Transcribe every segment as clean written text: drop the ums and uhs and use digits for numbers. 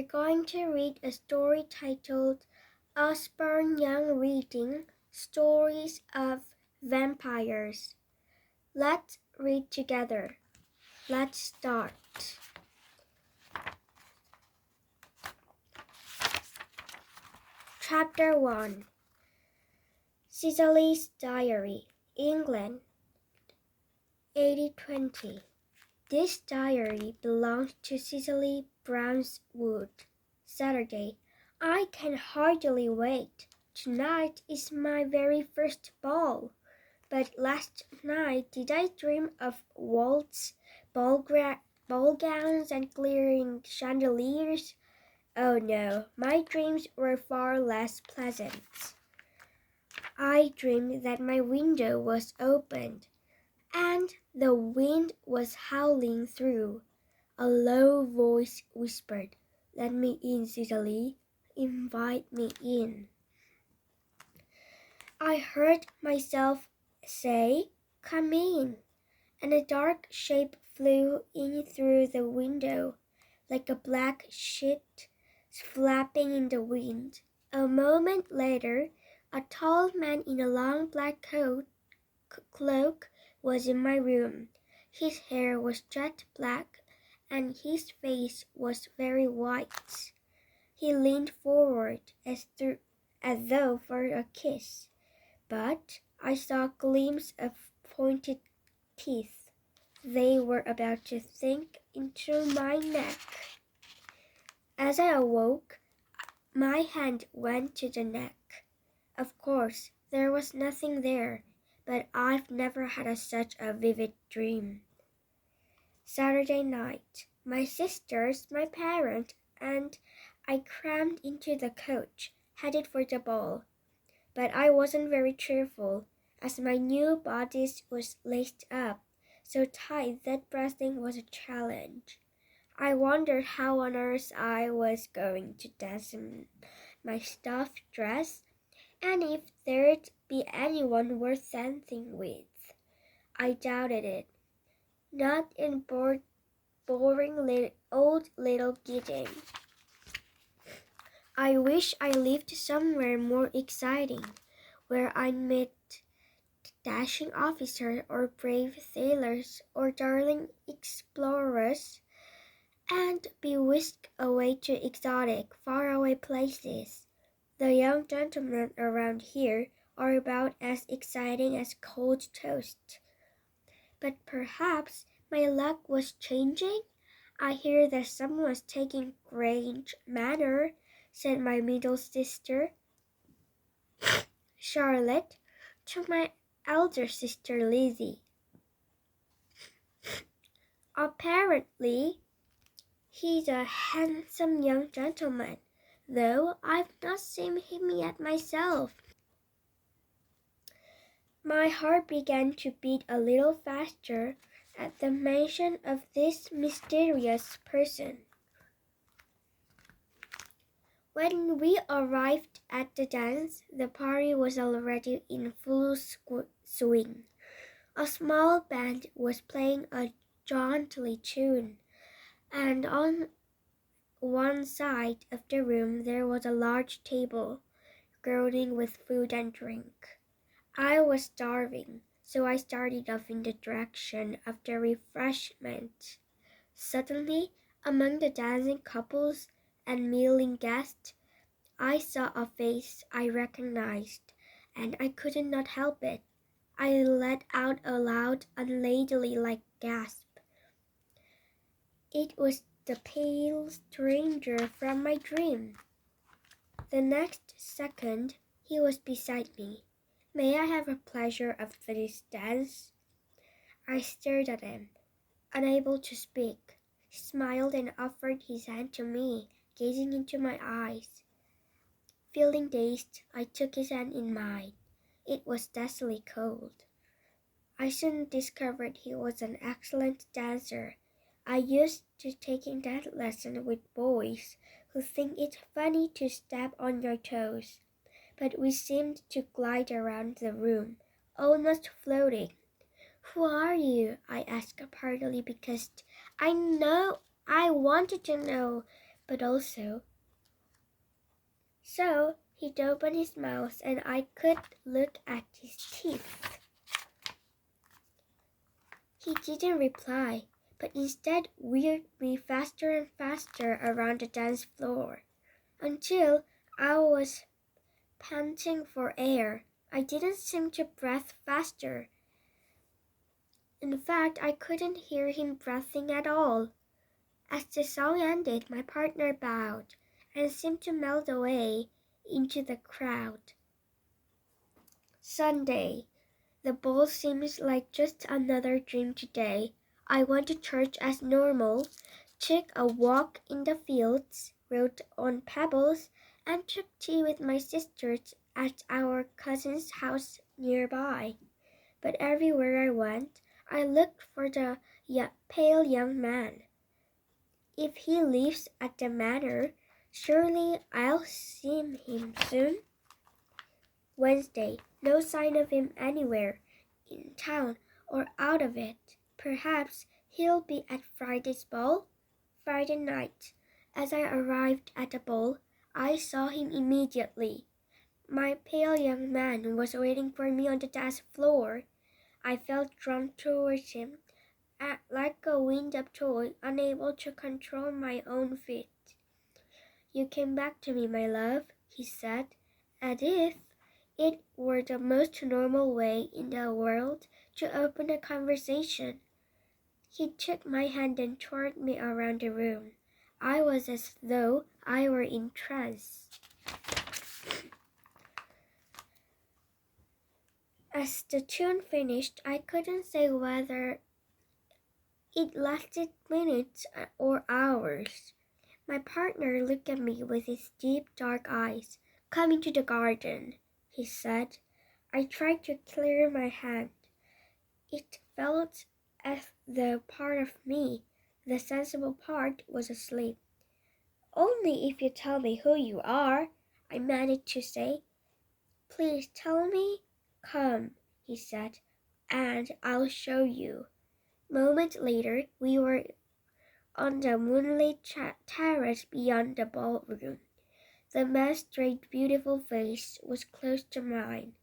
we're going to read a story titled Osborne Young Reading Stories of Vampires. Let's read together. Let's start. Chapter 1. Cecily's Diary, England, 8020. This diary belongs to Cecily Brownswood. Saturday. I can hardly wait. Tonight is my very first ball. But last night did I dream of waltz, ball gowns, and glittering chandeliers? Oh no, my dreams were far less pleasant. I dreamed that my window was opened, and the wind was howling through. A low voice whispered, "Let me in, Cecily. Invite me in." I heard myself say, "Come in," and a dark shape flew in through the window, like a black sheet flapping in the wind. A moment later, a tall man in a long black cloak was in my room. His hair was jet black, and his face was very white. He leaned forward as though for a kiss, but I saw a glimpse of pointed teeth. They were about to sink into my neck. As I awoke, my hand went to the neck. Of course, there was nothing there, but I've never had such a vivid dream. Saturday night. My sisters, my parents, and I crammed into the coach, headed for the ball. But I wasn't very cheerful, as my new bodice was laced up so tight that breathing was a challenge. I wondered how on earth I was going to dance in my stuffed dress, and if there'd be anyone worth dancing with. I doubted it. Not in boring old little Gideon. I wish I lived somewhere more exciting, where I'd meet dashing officers or brave sailors or darling explorers, and be whisked away to exotic, faraway places. The young gentlemen around here are about as exciting as cold toast. But perhaps my luck was changing. "I hear that someone's taking Grange Manor," said my middle sister, Charlotte, to my elder sister, Lizzie. "Apparently, he's a handsome young gentleman, though I've not seen him yet myself." My heart began to beat a little faster at the mention of this mysterious person. When we arrived at the dance, the party was already in full swing. A small band was playing a jauntily tune, and on one side of the room there was a large table, groaning with food and drink. I was starving, so I started off in the direction of the refreshment. Suddenly, among the dancing couples and milling guests, I saw a face I recognized, and I could not help it. I let out a loud, unladylike gasp. It was the pale stranger from my dream. The next second, he was beside me. "May I have the pleasure of this dance?" I stared at him, unable to speak. He smiled and offered his hand to me, gazing into my eyes. Feeling dazed, I took his hand in mine. It was deathly cold. I soon discovered he was an excellent dancer. I used to taking that lesson with boys who think it funny to step on your toes. But we seemed to glide around the room, almost floating. "Who are you?" I asked, partly because I wanted to know, but also. So he'd open his mouth and I could look at his teeth. He didn't reply, but instead wheeled me faster and faster around the dance floor until I was panting for air. I didn't seem to breathe faster. In fact, I couldn't hear him breathing at all. As the song ended, my partner bowed and seemed to melt away into the crowd. Sunday. The ball seems like just another dream today. I went to church as normal, took a walk in the fields, rode on pebbles, and took tea with my sisters at our cousin's house nearby. But everywhere I went, I looked for the pale young man. If he lives at the manor, surely I'll see him soon. Wednesday, no sign of him anywhere, in town or out of it. Perhaps he'll be at Friday's ball? Friday night. As I arrived at the ball, I saw him immediately. My pale young man was waiting for me on the dance floor. I felt drawn towards him, like a wind-up toy, unable to control my own feet. "You came back to me, my love," he said, as if it were the most normal way in the world to open a conversation. He took my hand and twirled me around the room. I was as though I were in trance. As the tune finished, I couldn't say whether it lasted minutes or hours. My partner looked at me with his deep, dark eyes. "Come into the garden," he said. I tried to clear my hand. It felt as though part of me, the sensible part, was asleep. "Only if you tell me who you are," I managed to say. "Please tell me." "Come," he said, "and I'll show you." A moment later, we were on the moonlit terrace beyond the ballroom. The man's straight, beautiful face was close to mine.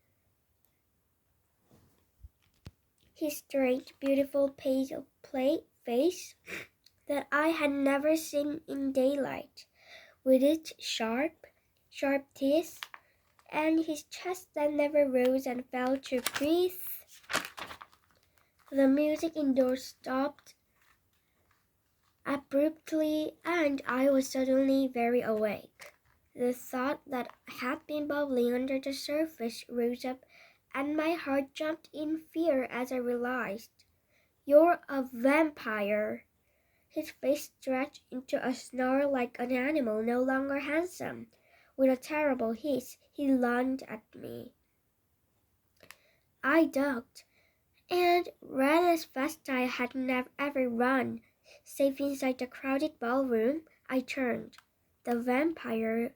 His straight, beautiful pale face that I had never seen in daylight, with its sharp teeth, and his chest that never rose and fell to breathe. The music indoors stopped abruptly, and I was suddenly very awake. The thought that had been bubbling under the surface rose up, and my heart jumped in fear as I realized. "You're a vampire!" His face stretched into a snarl like an animal no longer handsome. With a terrible hiss, he lunged at me. I ducked and ran as fast as I had ever run. Safe inside the crowded ballroom, I turned. The vampire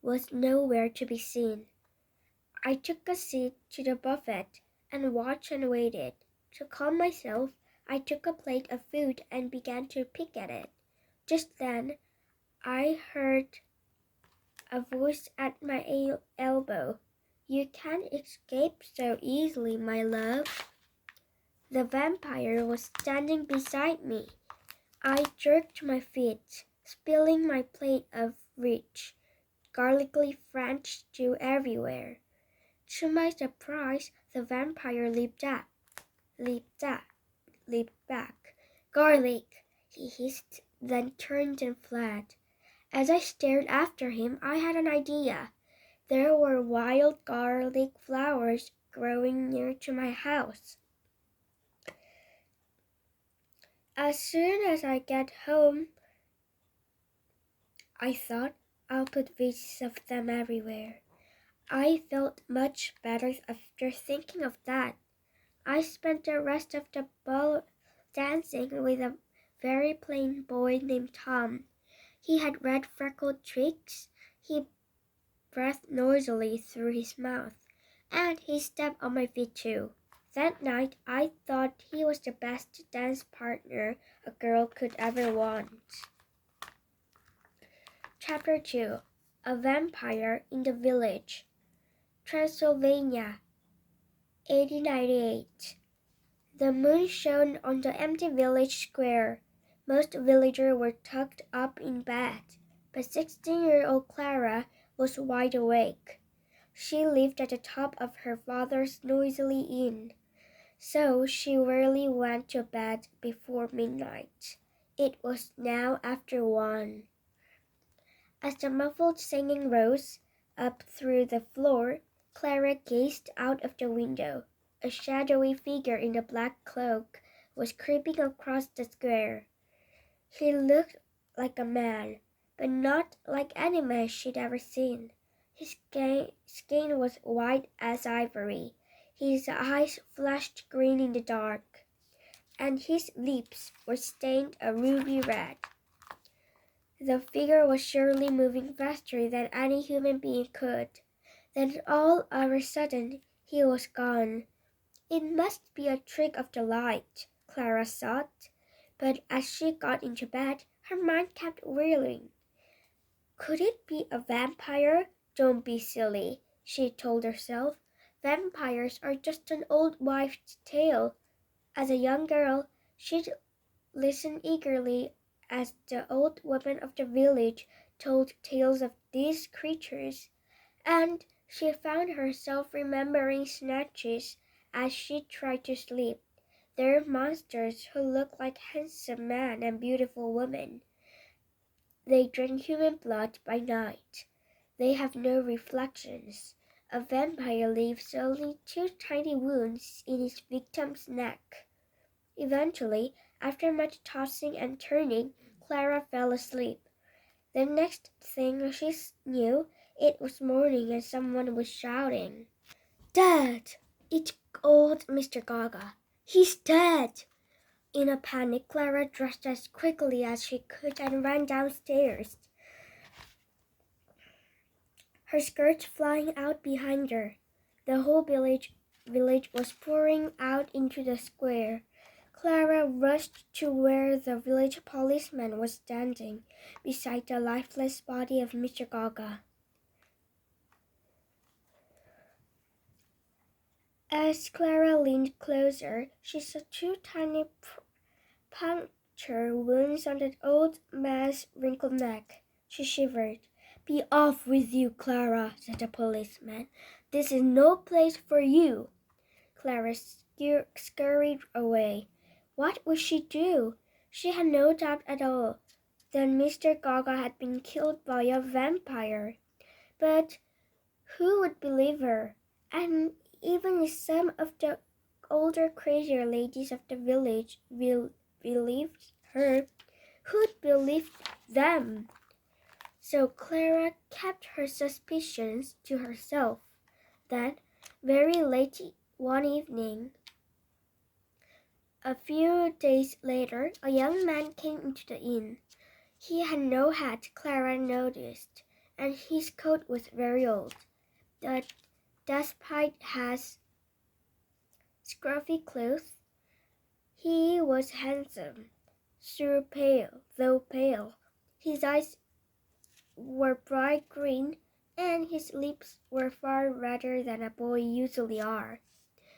was nowhere to be seen. I took a seat to the buffet and watched and waited. To calm myself, I took a plate of food and began to pick at it. Just then, I heard a voice at my elbow. "You can't escape so easily, my love." The vampire was standing beside me. I jerked my feet, spilling my plate of rich, garlicky French stew everywhere. To my surprise, the vampire leaped back. "Garlic!" he hissed, then turned and fled. As I stared after him, I had an idea. There were wild garlic flowers growing near to my house. As soon as I get home, I thought, I'll put pieces of them everywhere. I felt much better after thinking of that. I spent the rest of the ball dancing with a very plain boy named Tom. He had red freckled cheeks. He breathed noisily through his mouth, and he stepped on my feet too. That night, I thought he was the best dance partner a girl could ever want. Chapter 2. A Vampire in the Village. Transylvania, 1898. The moon shone on the empty village square. Most villagers were tucked up in bed, but 16-year-old Clara was wide awake. She lived at the top of her father's noisy inn, so she rarely went to bed before midnight. It was now after 1. As the muffled singing rose up through the floor, Clara gazed out of the window. A shadowy figure in a black cloak was creeping across the square. He looked like a man, but not like any man she'd ever seen. His skin was white as ivory. His eyes flashed green in the dark, and his lips were stained a ruby red. The figure was surely moving faster than any human being could. Then all of a sudden, he was gone. It must be a trick of the light, Clara thought, but as she got into bed, her mind kept whirling. Could it be a vampire? Don't be silly, she told herself. Vampires are just an old wives' tale. As a young girl, she'd listened eagerly as the old woman of the village told tales of these creatures, and she found herself remembering snatches as she tried to sleep. They're monsters who look like handsome men and beautiful women. They drink human blood by night. They have no reflections. A vampire leaves only 2 tiny wounds in his victim's neck. Eventually, after much tossing and turning, Clara fell asleep. The next thing she knew, it was morning and someone was shouting, "Dead! It's old Mr. Gaga. He's dead!" In a panic, Clara dressed as quickly as she could and ran downstairs, her skirts flying out behind her. The whole village was pouring out into the square. Clara rushed to where the village policeman was standing beside the lifeless body of Mr. Gaga. As Clara leaned closer, she saw 2 tiny puncture wounds on the old man's wrinkled neck. She shivered. "Be off with you, Clara," said the policeman. "This is no place for you." Clara scurried away. What would she do? She had no doubt at all that Mr. Gaga had been killed by a vampire. But who would believe her? And even if some of the older, crazier ladies of the village believed her, who'd believe them? So Clara kept her suspicions to herself. Then, very late one evening, a few days later, a young man came into the inn. He had no hat, Clara noticed, and his coat was very old. Despite his scruffy clothes, he was handsome, though pale. His eyes were bright green, and his lips were far redder than a boy usually are.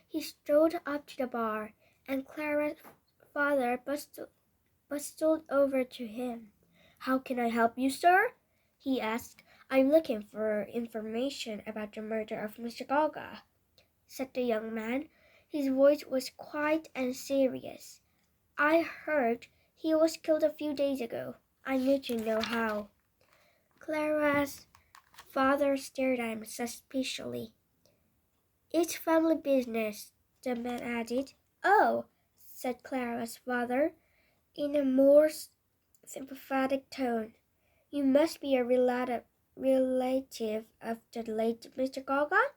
He strode up to the bar, and Clara's father bustled over to him. "How can I help you, sir?" he asked. "I'm looking for information about the murder of Mr. Gaga," said the young man. His voice was quiet and serious. "I heard he was killed a few days ago. I need to know how." Clara's father stared at him suspiciously. "It's family business," the man added. "Oh," said Clara's father in a more sympathetic tone. "You must be a relative of the late Mr. Gaga?"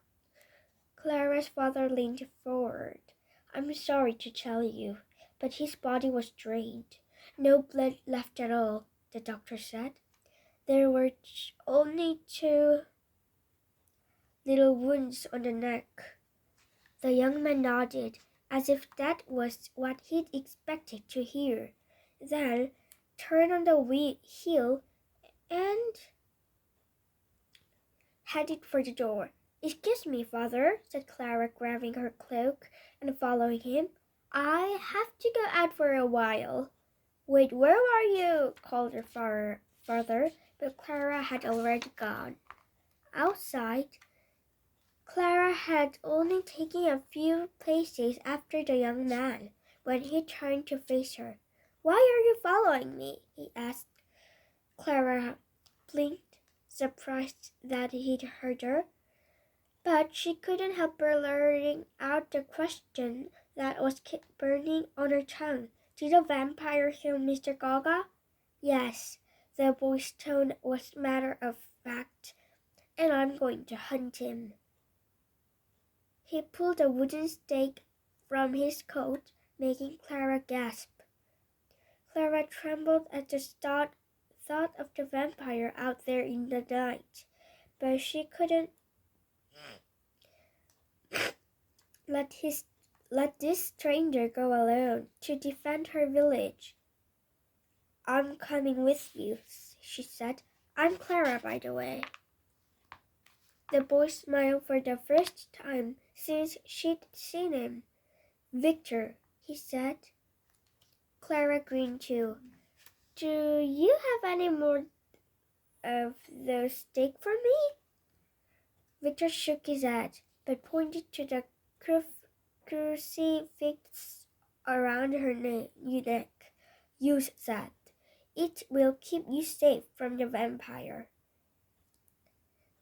Clara's father leaned forward. "I'm sorry to tell you, but his body was drained. No blood left at all," the doctor said. "There were only 2 little wounds on the neck." The young man nodded, as if that was what he'd expected to hear, then turned on the heel and headed for the door. "Excuse me, father," said Clara, grabbing her cloak and following him. "I have to go out for a while." "Wait, where are you?" called her father, but Clara had already gone. Outside, Clara had only taken a few paces after the young man when he turned to face her. "Why are you following me?" he asked. Clara blinked, surprised that he'd heard her, but she couldn't help blurting out the question that was burning on her tongue. "Did a vampire kill Mr. Gaga?" "Yes," the boy's tone was matter of fact, "and I'm going to hunt him." He pulled a wooden stake from his coat, making Clara gasp. Clara trembled at the thought of the vampire out there in the night, but she couldn't let this stranger go alone to defend her village. "I'm coming with you," she said. "I'm Clara, by the way." The boy smiled for the first time since she'd seen him. "Victor," he said. Clara grinned too. "Do you have any more of those steak for me?" Victor shook his head, but pointed to the crucifix around her neck. "Use that. It will keep you safe from the vampire."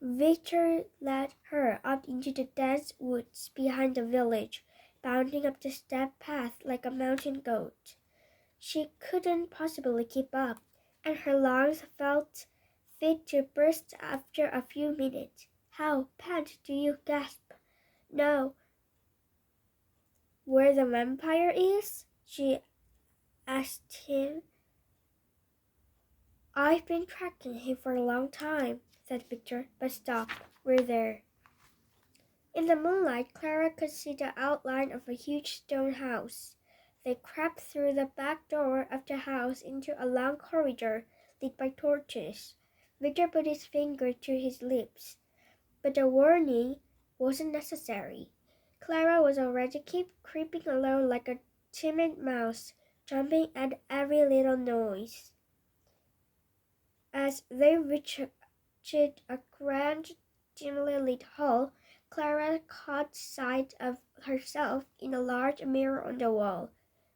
Victor led her up into the dense woods behind the village, bounding up the steep path like a mountain goat. She couldn't possibly keep up, and her lungs felt fit to burst after a few minutes. "How, pant, do you?" gasp. "No." "Where the vampire is?" she asked him. "I've been tracking him for a long time," said Victor, "but stop, we're there." In the moonlight, Clara could see the outline of a huge stone house. They crept through the back door of the house into a long corridor lit by torches. Victor put his finger to his lips, but the warning wasn't necessary. Clara was already creeping along like a timid mouse, jumping at every little noise. As they reached a grand, dimly lit hall, Clara caught sight of herself in a large mirror on the wall.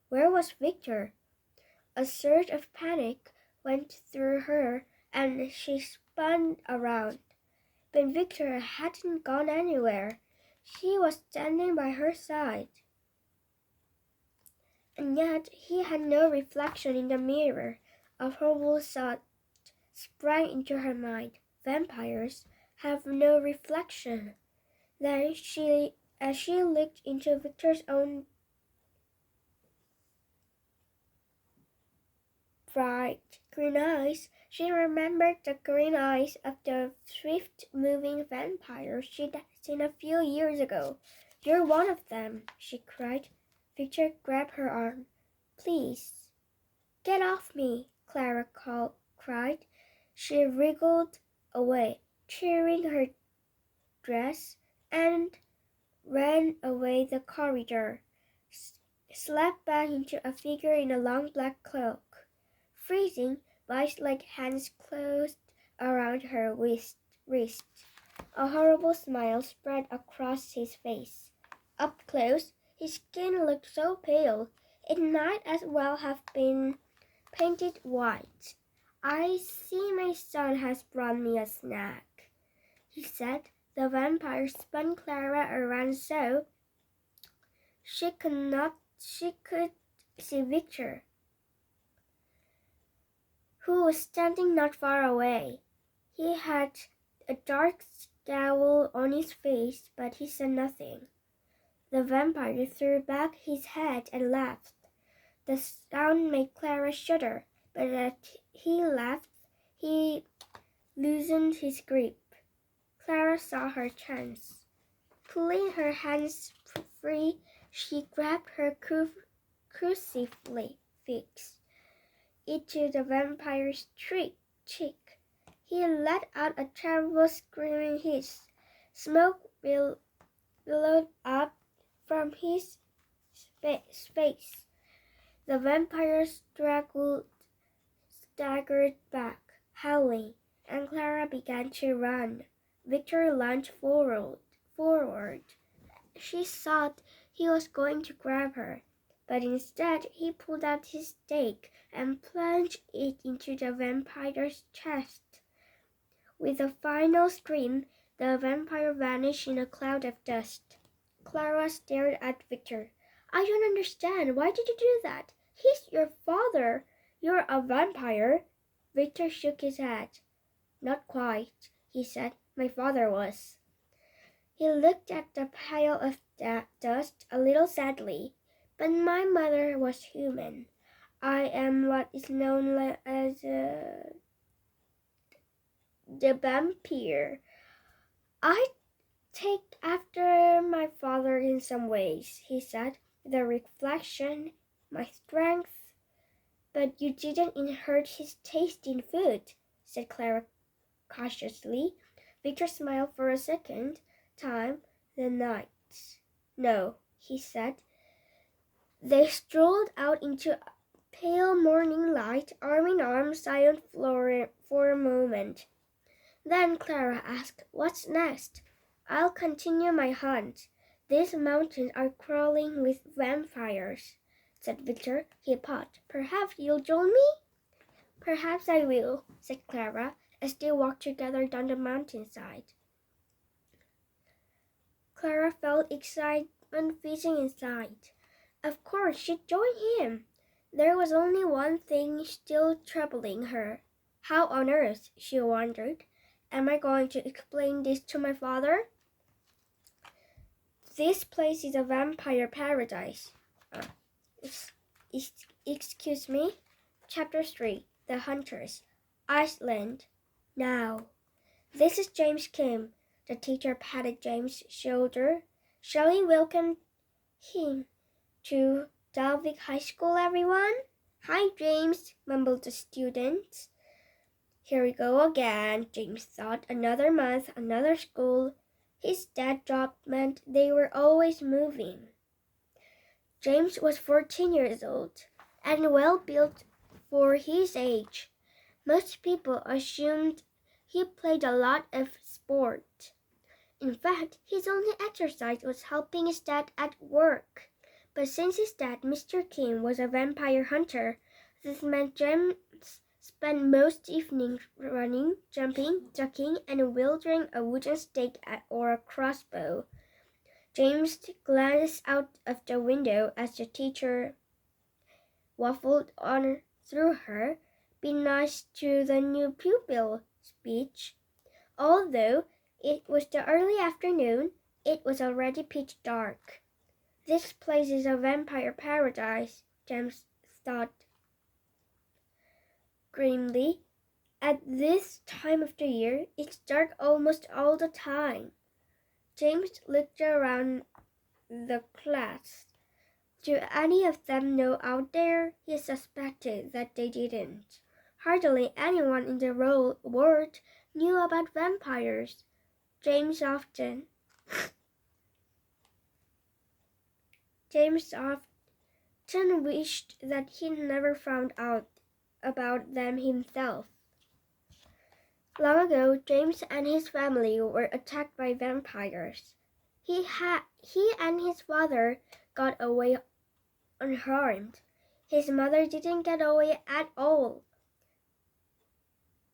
Where was Victor? A surge of panic went through her, and she spun around. But Victor hadn't gone anywhere. He was standing by her side. And yet he had no reflection in the mirror. A horrible thought sprang into her mind. Vampires have no reflection. Then, as she looked into Victor's own bright green eyes, she remembered the green eyes of the swift-moving vampire she'd seen a few years ago. "You're one of them," she cried. Victor grabbed her arm. "Please." "Get off me," Clara cried. She wriggled away, tearing her dress, and ran away the corridor, slapped back into a figure in a long black cloak. Freezing, vice-like hands closed around her wrist. A horrible smile spread across his face. Up close, his skin looked so pale, it might as well have been painted white. "I see my son has brought me a snack," he said. The vampire spun Clara around so she could see Victor, who was standing not far away. He had a dark scowl on his face, but he said nothing. The vampire threw back his head and laughed. The sound made Clara shudder, but as he laughed, he loosened his grip. Clara saw her chance. Pulling her hands free, she grabbed her crucifix into the vampire's cheek. He let out a terrible screaming hiss. Smoke billowed up from his face. The vampire staggered back, howling, and Clara began to run. Victor lunged forward. She thought he was going to grab her, but instead he pulled out his stake and plunged it into the vampire's chest. With a final scream, the vampire vanished in a cloud of dust. Clara stared at Victor. I don't understand. Why did you do that? He's your father. You're a vampire. Victor shook his head. Not quite, he said. My father was. He looked at the pile of dust a little sadly. But my mother was human. I am what is known as the vampire. I take after my father in some ways, he said. The reflection, my strength. But you didn't inherit his taste in food, said Clara cautiously. Victor smiled for a second time. The night. No, he said. They strolled out into pale morning light, arm in arm, silent for a moment. Then Clara asked, What's next? I'll continue my hunt. These mountains are crawling with vampires, said Victor. He paused. Perhaps you'll join me? Perhaps I will, said Clara, as they walked together down the mountainside. Clara felt excitement freezing inside. Of course, she'd join him. There was only one thing still troubling her. How on earth, she wondered, am I going to explain this to my father? This place is a vampire paradise. Excuse me? Chapter 3, The Hunters, Iceland. Now, this is James Kim. The teacher patted James' shoulder. Shall we welcome him to Dalvik High School, everyone? Hi, James, mumbled the student. Here we go again, James thought. Another month, another school. His dad job meant they were always moving. James was 14 years old and well built for his age. Most people assumed he played a lot of sport. In fact, his only exercise was helping his dad at work. But since his dad, Mr. Kim, was a vampire hunter, this meant James spent most evenings running, jumping, ducking, and wielding a wooden stake or a crossbow. James glanced out of the window as the teacher waffled on through her, "Be nice to the new pupil" speech. Although it was the early afternoon, it was already pitch dark. This place is a vampire paradise, James thought grimly. At this time of the year, it's dark almost all the time. James looked around the class. Do any of them know out there? He suspected that they didn't. Hardly anyone in the world knew about vampires. James often wished that he'd never found out about them himself. Long ago, James and his family were attacked by vampires. He and his father got away unharmed. His mother didn't get away at all.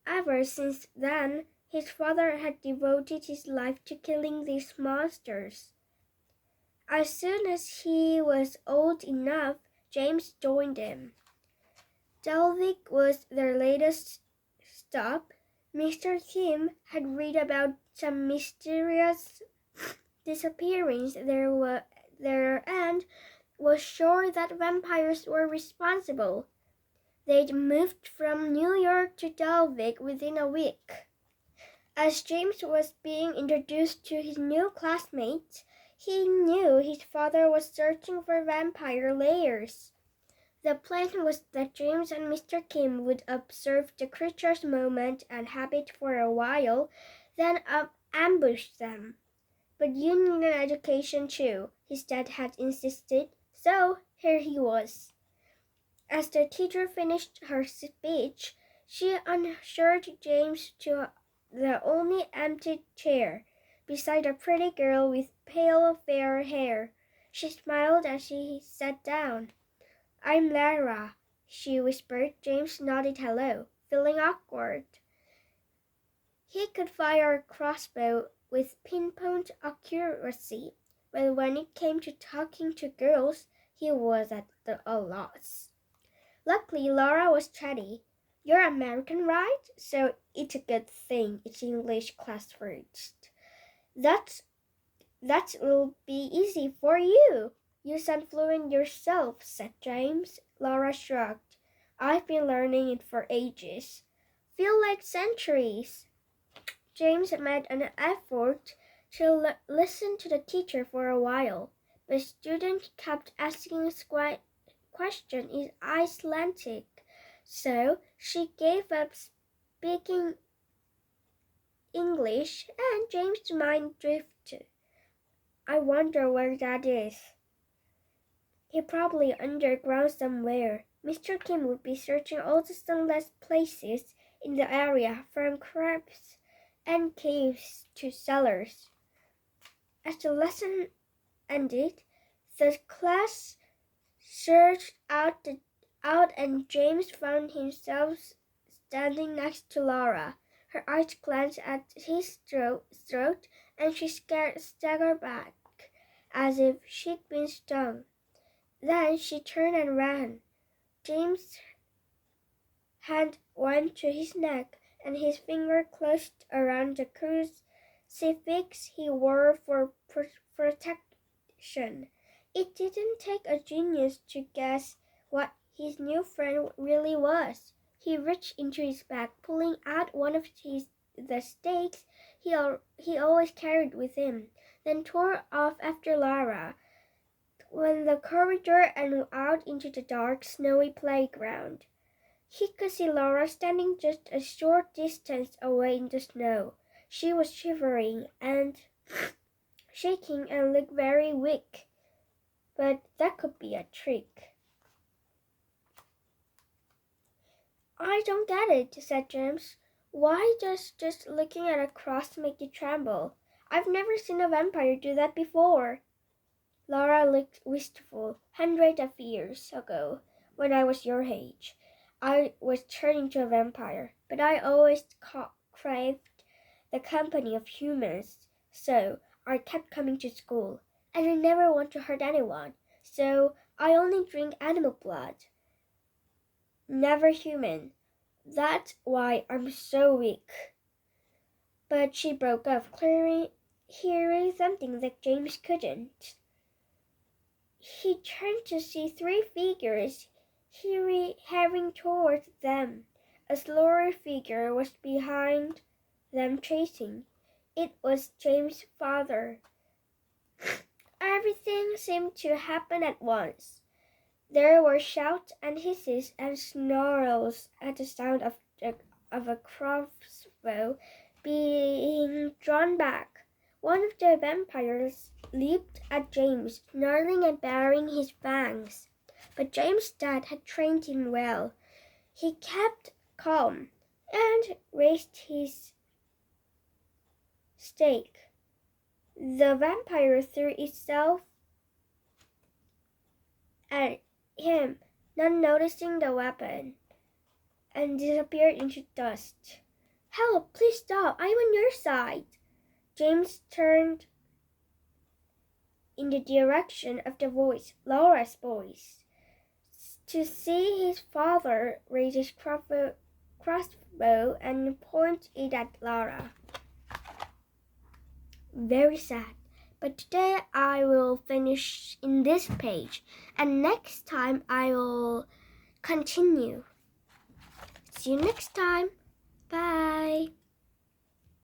Ever since then, his father had devoted his life to killing these monsters. As soon as he was old enough, James joined him. Dalvik was their latest stop. Mr. Kim had read about some mysterious disappearance there and was sure that vampires were responsible. They'd moved from New York to Dalvik within a week. As James was being introduced to his new classmates, he knew his father was searching for vampire layers. The plan was that James and Mr. Kim would observe the creature's movement and habit for a while, then ambush them. But you need an education too, his dad had insisted, so here he was. As the teacher finished her speech, she ushered James to the only empty chair, beside a pretty girl with pale fair hair. She smiled as she sat down. "I'm Lara," she whispered. James nodded hello, feeling awkward. He could fire a crossbow with pinpoint accuracy, but when it came to talking to girls, he was at a loss. Luckily, Laura was chatty. "You're American, right? So it's a good thing it's English class first. That will be easy for you. You sound fluent yourself," said James. Laura shrugged. "I've been learning it for ages. Feel like centuries." James made an effort to listen to the teacher for a while. The student kept asking question in Icelandic, so she gave up speaking English and James' mind drifted. "I wonder where that is." "He probably underground somewhere." Mr. Kim would be searching all the sunless places in the area, from crypts and caves to cellars. As the lesson ended, the class surged out and James found himself standing next to Laura. Her eyes glanced at his throat and she staggered back, as if she'd been stung. Then she turned and ran. James' hand went to his neck, and his finger closed around the crucifix he wore for protection. It didn't take a genius to guess what his new friend really was. He reached into his bag, pulling out one of the stakes he always carried with him, then tore off after Lara. When the corridor and out into the dark, snowy playground, he could see Laura standing just a short distance away in the snow. She was shivering and shaking and looked very weak. But that could be a trick. "I don't get it," said James. "Why does just looking at a cross make you tremble? I've never seen a vampire do that before." Laura looked wistful. "Hundreds of years ago, when I was your age, I was turned into a vampire, but I always craved the company of humans, so I kept coming to school, and I never want to hurt anyone, so I only drink animal blood. Never human. That's why I'm so weak." But she broke off, clearly hearing something that James couldn't. He turned to see three figures heading towards them. A slower figure was behind them chasing. It was James' father. Everything seemed to happen at once. There were shouts and hisses and snarls at the sound of a crossbow being drawn back. One of the vampires leaped at James, snarling and baring his fangs. But James' dad had trained him well. He kept calm and raised his stake. The vampire threw itself at him, not noticing the weapon, and disappeared into dust. "Help! Please stop! I'm on your side!" James turned in the direction of the voice, Laura's voice, to see his father raise his crossbow and point it at Laura. Very sad. But today I will finish in this page, and next time I will continue. See you next time. Bye.